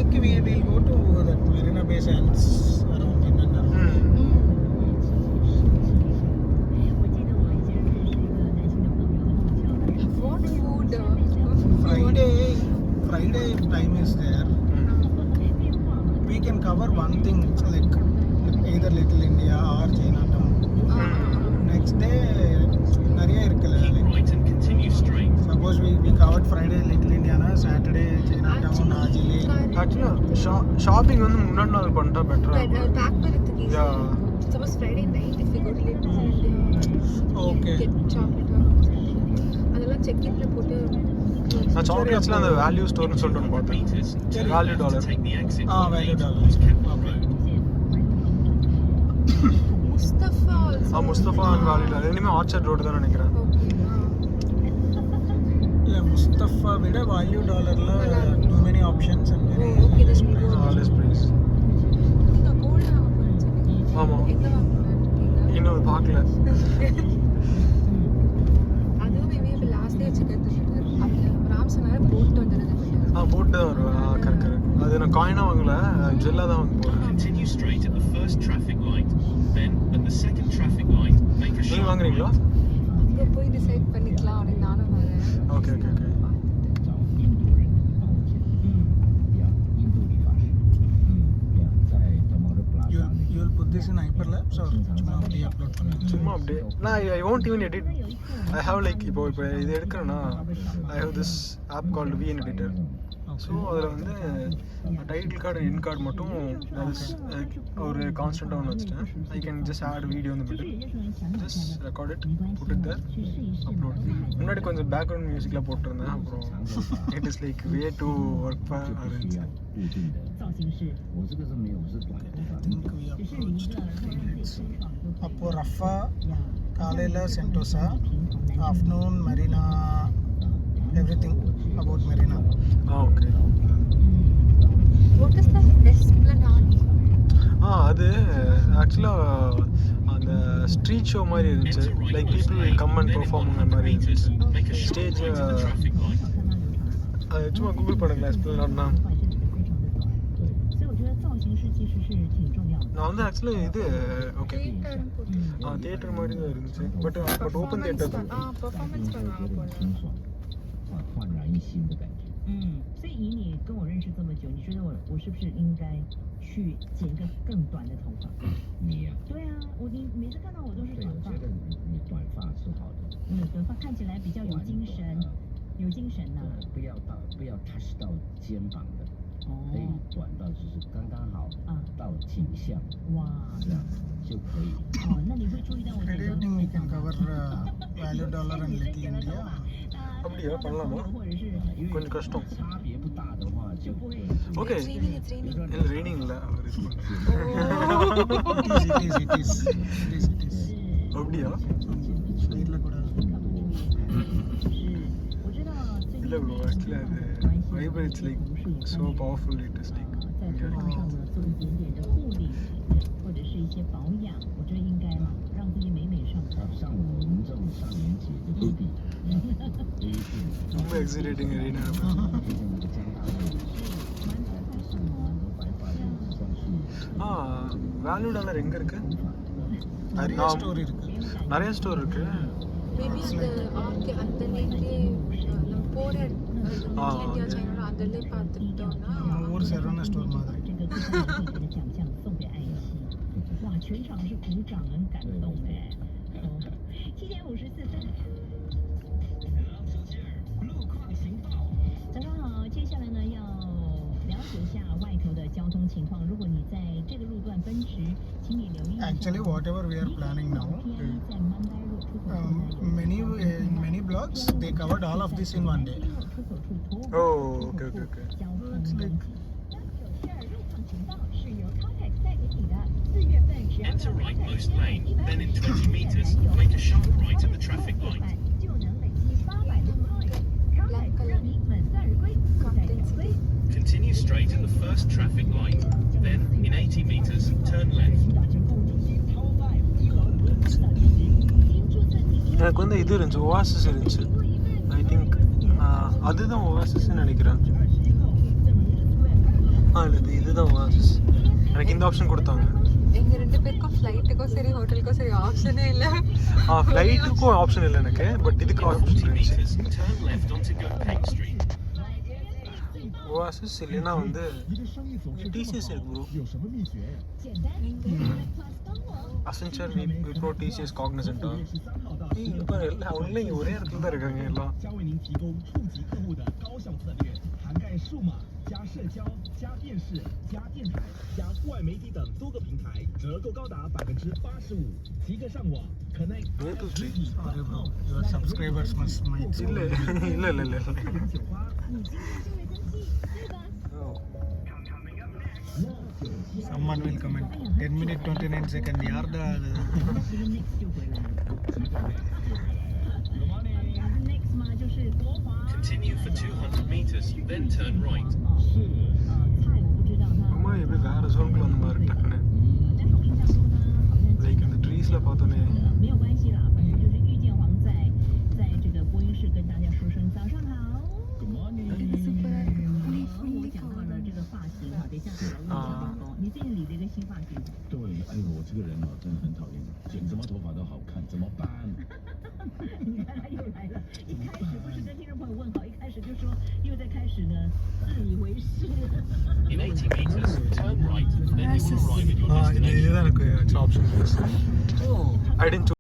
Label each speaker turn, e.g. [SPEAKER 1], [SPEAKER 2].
[SPEAKER 1] இன்னைக்கு we will go to that Marina Bay Sands around in and around.
[SPEAKER 2] What food?
[SPEAKER 1] Friday time is there. We can cover one thing like either Little India or Chinatown. Next day நிறைய இருக்குல்ல like suppose we covered Friday Little India na Saturday Chinatown Haji Lake.
[SPEAKER 3] Actually shopping வந்து முன்னாடி நாள் பண்ணிட்டா பெட்டரா
[SPEAKER 2] Pack பண்றதுக்கு easy.
[SPEAKER 3] Yeah.
[SPEAKER 2] Suppose Friday night if we go to Little India,
[SPEAKER 1] Okay.
[SPEAKER 2] get chocolate. அதெல்லாம் check இன்ல போட்டு
[SPEAKER 3] நான் சாக்லேட்ஸ்ல அந்த வேல்யூ ஸ்டோர்னு சொல்லிட்டு ஒன்று பார்த்தேன். Value dollar.
[SPEAKER 1] Value dollars. Okay.
[SPEAKER 2] Mustafa also.
[SPEAKER 3] Mustafa and value dollar ரெண்டுமே ஆர்ச்சர்ட் ரோடு தான் நினைக்கிறேன்.
[SPEAKER 1] Yeah, Mustafa விட value dollarல too many options and very
[SPEAKER 2] Okay,
[SPEAKER 1] less
[SPEAKER 2] then
[SPEAKER 1] price.
[SPEAKER 3] Less price.
[SPEAKER 2] நீங்க கோல்ட் வாங்க போறீங்க.
[SPEAKER 3] ஆமா.
[SPEAKER 2] எங்க வாங்குறீங்க?
[SPEAKER 3] இன்னும் பார்க்கல.
[SPEAKER 2] அதுவும் மேபி லாஸ்ட் டே செக் எடுத்துட்டு அப்ப ராம்சனால போட் வந்துருது.
[SPEAKER 3] போட்டு தான் வருவேன். கரெக்ட். அது நான் காயினா வாங்கல, ஜெல்லா தான் வாங்க போறேன்.
[SPEAKER 4] Continue straight at the first traffic light. Then at the second traffic light, make a
[SPEAKER 3] நீங்க
[SPEAKER 4] sharp
[SPEAKER 3] வாங்குறீங்களா?
[SPEAKER 2] அங்க போய் டிசைட் பண்ணிக்கலாம் அப்படின்னு நானும் வரேன்.
[SPEAKER 3] Okay.
[SPEAKER 1] You'll put this in hyperlapse or சும்மா அப்படியே upload பண்ணுங்க.
[SPEAKER 3] சும்மா அப்படியே நான் ஐ won't even edit. I have like இப்போ இது எடுக்கிறேன்னா I have this app called VN Editor. So அதில் வந்து டைட்டில் கார்டு இன் கார்டு மட்டும் ஒரு கான்ஸ்டண்ட்டாக ஒன்று வச்சுட்டேன். I can just add video வந்து middle just record it put it there upload. முன்னாடி கொஞ்சம் பேக்ரவுண்ட் மியூசிக்லாம் போட்டிருந்தேன். அப்புறம் it is like way to work இருந்துச்சு.
[SPEAKER 1] அப்போ ரஃபா காலையில் Sentosa, afternoon Marina, everything about Marina.
[SPEAKER 3] Okay.
[SPEAKER 2] What is the Esplanade?
[SPEAKER 3] அது ஆக்சுவலாக அந்த ஸ்ட்ரீட் ஷோ மாதிரி இருந்துச்சு. Like people will come and பெர்ஃபார்ம்ங்கிற மாதிரி இருந்துச்சு. ஸ்டேஜ் அது சும்மா கூகுள் பண்ணுங்களேன் எஸ்பிளனாட்னா. நான் வந்து ஆக்சுவலாக இது ஓகே தியேட்டர் மாதிரி தான் இருந்துச்சு. பட் ஓப்பன் தியேட்டர் தான்.
[SPEAKER 2] பெர்ஃபார்மன்ஸ் பண்ணுவாங்க போல.
[SPEAKER 5] 焕然一新的感觉。
[SPEAKER 6] 所以以你跟我认识这么久，你觉得我是不是应该去剪一个更短的头发？
[SPEAKER 5] 你呀、
[SPEAKER 6] 对啊，你每次看到我都是
[SPEAKER 5] 对，
[SPEAKER 6] 短
[SPEAKER 5] 我
[SPEAKER 6] 发。
[SPEAKER 5] 觉得你短发是好的。
[SPEAKER 6] 短发看起来比较有精神，有精神呐、
[SPEAKER 5] 不要 touch 到肩膀的，可以短到就是刚刚好到颈项，
[SPEAKER 6] 哇，
[SPEAKER 5] 这样就可以。
[SPEAKER 6] 那你会注意到我
[SPEAKER 1] Friday evening we can cover value dollar and Little India.
[SPEAKER 3] அப்படியா பண்ணலாமா? கொஞ்சம் கஷ்டம்.
[SPEAKER 5] 差别不大的话就可以。
[SPEAKER 3] ஓகே.
[SPEAKER 2] It's raining.
[SPEAKER 3] இல்லை ரெய்னிங் இல்லை
[SPEAKER 1] It is.
[SPEAKER 3] அப்படியா?
[SPEAKER 1] Side ல கூட
[SPEAKER 3] இல்லை ப்ரோ ஆக்சுவலி அது vibrates like so powerful it is like
[SPEAKER 6] 在头发上呢做一点点的护理，或者是一些保养，我觉得应该嘛，让自己美美上台。
[SPEAKER 5] 像我们这种上年纪的都比
[SPEAKER 3] ரொம்ப எக்ஸைட்டிங் ரெய்னா. வேல்யூ டாலர் எங்கே இருக்கு?
[SPEAKER 1] நிறைய ஸ்டோர் இருக்கு.
[SPEAKER 3] நிறைய ஸ்டோர் இருக்கு.
[SPEAKER 2] மேபி அந்த லேட்லயே நம்ம போற இந்தியா சைனா அதெல்லாம் பார்த்துட்டோம்னா
[SPEAKER 1] ஊர் சரவணா ஸ்டோர் மாதிரி.
[SPEAKER 6] 这个最后的奖项送给爱希，哇，全场是鼓掌，很感动哎。7:54。早上好，接下来呢要了解一下外头的交通情况。如果你在这个路段奔驰，请你留意。
[SPEAKER 1] Actually, whatever we are planning now, many blogs they covered all of this in one day.
[SPEAKER 3] Oh, okay.
[SPEAKER 1] It's like
[SPEAKER 4] Enter rightmost lane, then in 20 meters, make a sharp right at the traffic light. Continue straight at the first traffic light, then in 80 meters, turn left.
[SPEAKER 3] எனக்கு வந்து இது இருந்துச்சு, ஓவாசிஸ் இருந்துச்சு. I think அதுதான் ஓவாசிஸ்ன்னு நினைக்கிறேன். இல்லை இதுதான் Oasis. எனக்கு இந்த ஆப்ஷன் கொடுத்தாங்க.
[SPEAKER 2] எங்க ரெண்டு பேருக்கும் ஃப்ளைட்டுக்கும் சரி ஹோட்டலுக்கும் சரி ஆப்ஷனே இல்ல.
[SPEAKER 3] ஃப்ளைட்டுக்கும் ஆப்ஷன் இல்லை எனக்கு, பட் இதுக்கு ஆப்ஷன்
[SPEAKER 4] 40
[SPEAKER 3] இருந்துச்சு.
[SPEAKER 4] meters, turn left onto Gopeng Street.
[SPEAKER 3] Oasis இல்லைன்னா வந்து TCS இருக்கு bro. Accenture, Wipro, TCS, Cognizant. இப்போ எல்லாம் ஒன்றும் இங்கே ஒரே இடத்துல தான் இருக்காங்க எல்லாம்.
[SPEAKER 7] 将为您提供触及客户的高效策略，涵盖数码加社交加电视加电台加户外媒体等多个平台，折扣高达85%。即刻上网 connect。
[SPEAKER 3] Maple Street.
[SPEAKER 1] Sorry bro, your subscribers might
[SPEAKER 3] இல்லை இல்லை இல்லை இல்லை.
[SPEAKER 1] someone will comment 10 minute 29 second யார்டா அது?
[SPEAKER 6] Next 嘛就是国华。
[SPEAKER 4] Continue for 200 meters, then turn right.
[SPEAKER 6] 菜我不知道它。
[SPEAKER 3] அம்மா எப்படி வேறு ஜோனுக்குள்ள அந்த மாதிரி டக்குன்னு
[SPEAKER 6] 但是我印象中呢，好像是
[SPEAKER 3] லைக் இந்த ட்ரீஸில் பார்த்தோன்னே.
[SPEAKER 6] 没有关系啦，反正就是遇见黄在这个播音室跟大家说声早上好。
[SPEAKER 2] சூப்பரா இருக்கு.
[SPEAKER 6] 我讲到了这个发型哈，等一下我问小狗，你最近理了一个新发型。
[SPEAKER 5] 对，哎呦，我这个人哦，真的很讨厌，剪什么头发都好看，怎么办？
[SPEAKER 6] 你看他又来了，一开始不是跟听众朋友问好，一开始就说又在开始呢自以为是。
[SPEAKER 4] In 80 meters, turn right, then you will arrive at your
[SPEAKER 3] இதுதான்
[SPEAKER 4] destination.
[SPEAKER 3] எனக்கு ஆப்ஷன். ஐ டென்ட்